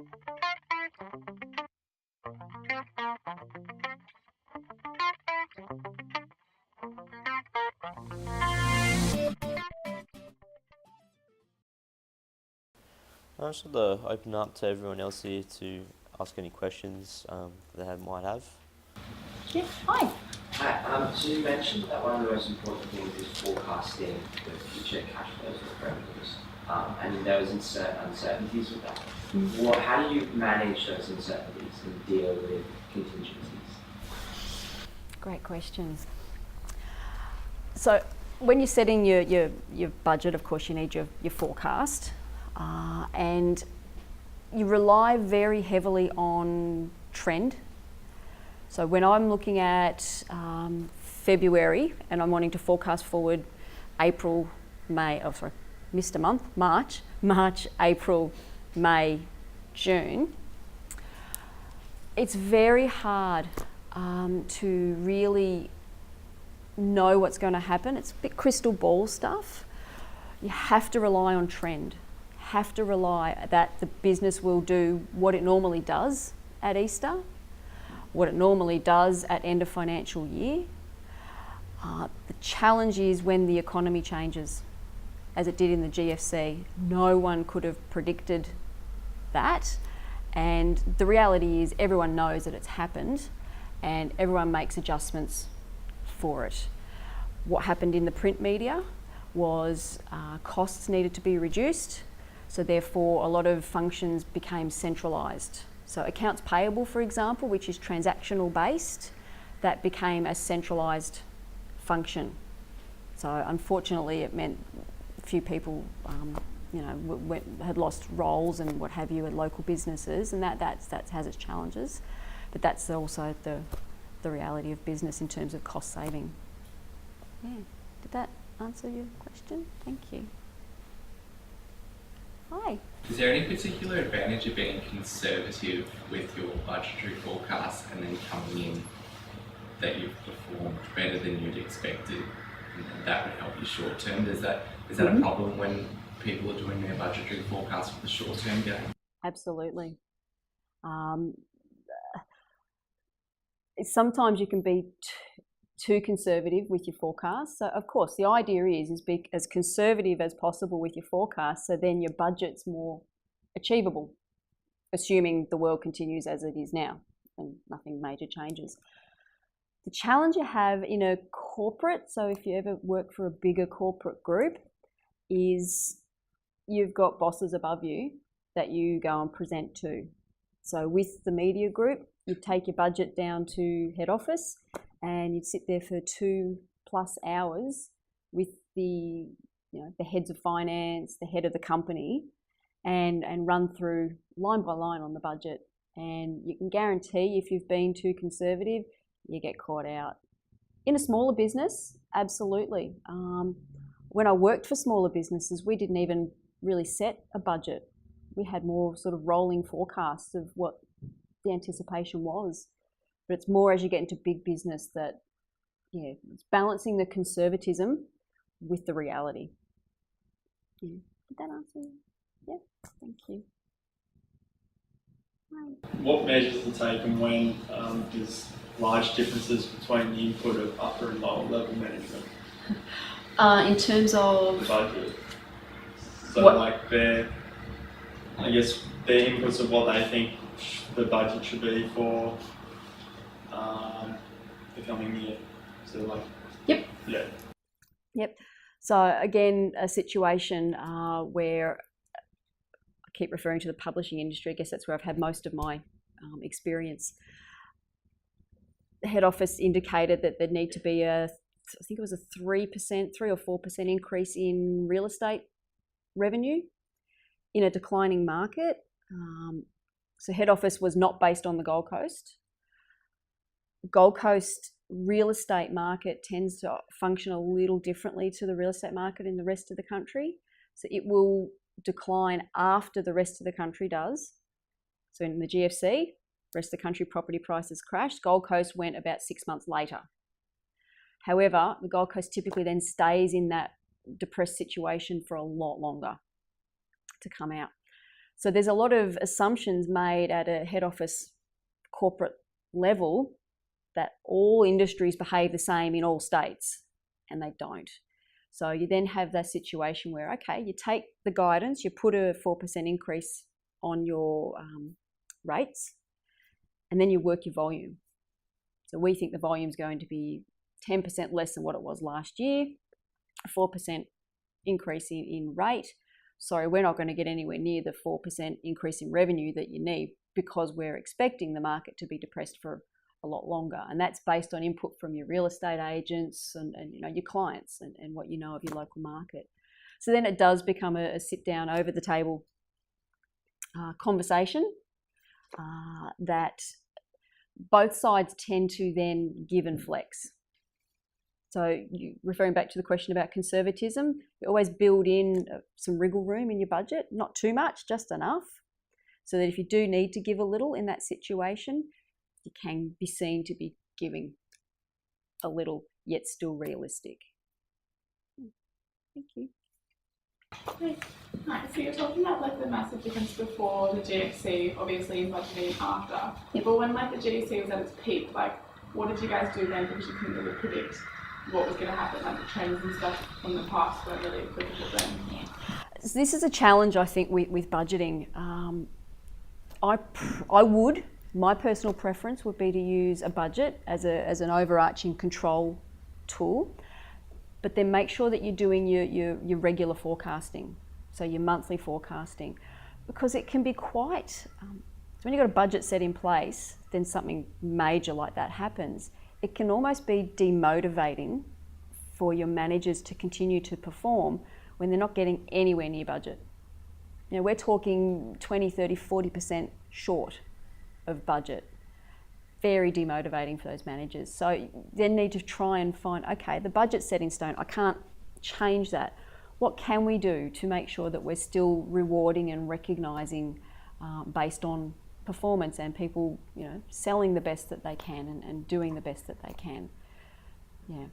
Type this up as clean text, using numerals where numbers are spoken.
I just want to open up to everyone else here to ask any questions might have. Yeah, hi. Hi, so you mentioned that one of the most important things is forecasting the future cash flows of revenues, and there was uncertainties with that. How do you manage those uncertainties and deal with contingencies? Great questions. So when you're setting your budget, of course, you need your forecast, and you rely very heavily on trend. So when I'm looking at February and I'm wanting to forecast forward March, April, May, June, it's very hard to really know what's going to happen. It's a bit crystal ball stuff. You have to rely on trend. Have to rely that the business will do what it normally does at Easter, what it normally does at end of financial year. The challenge is when the economy changes, as it did in the GFC. No one could have predicted that. And the reality is everyone knows that it's happened and everyone makes adjustments for it. What happened in the print media was costs needed to be reduced, so therefore a lot of functions became centralised. So accounts payable, for example, which is transactional based, that became a centralised function. So unfortunately it meant a few people had lost roles and what have you at local businesses, and that has its challenges, but that's also the reality of business in terms of cost saving. Yeah, did that answer your question? Thank you. Hi. Is there any particular advantage of being conservative with your budgetary forecast and then coming in that you've performed better than you'd expected, and that would help you short term? Is that a problem when people are doing their budgetary forecast for the short term gain? Absolutely. Sometimes you can be too conservative with your forecast. So of course the idea is be as conservative as possible with your forecast, so then your budget's more achievable, assuming the world continues as it is now and nothing major changes. The challenge you have in a corporate, so if you ever work for a bigger corporate group, is you've got bosses above you that you go and present to. So with the media group, you take your budget down to head office and you'd sit there for 2+ hours with the heads of finance, the head of the company, and run through line by line on the budget. And you can guarantee if you've been too conservative, you get caught out. In a smaller business, absolutely. When I worked for smaller businesses, we didn't even really set a budget. We had more sort of rolling forecasts of what the anticipation was. But it's more as you get into big business that, it's balancing the conservatism with the reality. Yeah. Did that answer you? Yeah, thank you. Hi. What measures are taken when there's large differences between the input of upper and lower level management? In terms of the budget. So their inputs of what they think the budget should be for the coming year. So Yep. Yeah. Yep. So again, a situation where I keep referring to the publishing industry. I guess that's where I've had most of my experience. The head office indicated that there'd need to be I think it was a 3% or 4% increase in real estate revenue in a declining market. So head office was not based on the Gold Coast. Gold Coast real estate market tends to function a little differently to the real estate market in the rest of the country. So it will decline after the rest of the country does. So in the GFC, rest of the country property prices crashed. Gold Coast went about 6 months later. However, the Gold Coast typically then stays in that depressed situation for a lot longer to come out. So there's a lot of assumptions made at a head office corporate level that all industries behave the same in all states, and they don't. So you then have that situation where, okay, you take the guidance, you put a 4% increase on your rates, and then you work your volume. So we think the volume is going to be 10% less than what it was last year, a 4% increase in rate. Sorry, we're not going to get anywhere near the 4% increase in revenue that you need because we're expecting the market to be depressed for a lot longer. And that's based on input from your real estate agents and your clients and what you know of your local market. So then it does become a sit down over the table conversation that both sides tend to then give and flex. So referring back to the question about conservatism, you always build in some wriggle room in your budget, not too much, just enough, so that if you do need to give a little in that situation, you can be seen to be giving a little, yet still realistic. Thank you. Right. So you're talking about like the massive difference before the GFC, obviously, in budgeting after. Yep. But when like the GFC was at its peak, like what did you guys do then? Because you couldn't really predict what was going to happen, like the trends and stuff from the past weren't really applicable then. Yeah. So this is a challenge, I think, with budgeting. My personal preference would be to use a budget as an overarching control tool, but then make sure that you're doing your regular forecasting, so your monthly forecasting, because it can be quite, so when you've got a budget set in place, then something major like that happens, it can almost be demotivating for your managers to continue to perform when they're not getting anywhere near budget. We're talking 20, 30, 40% short of budget. Very demotivating for those managers. So you then need to try and find, okay, the budget's set in stone, I can't change that. What can we do to make sure that we're still rewarding and recognising based on performance and people selling the best that they can and doing the best that they can? Yeah.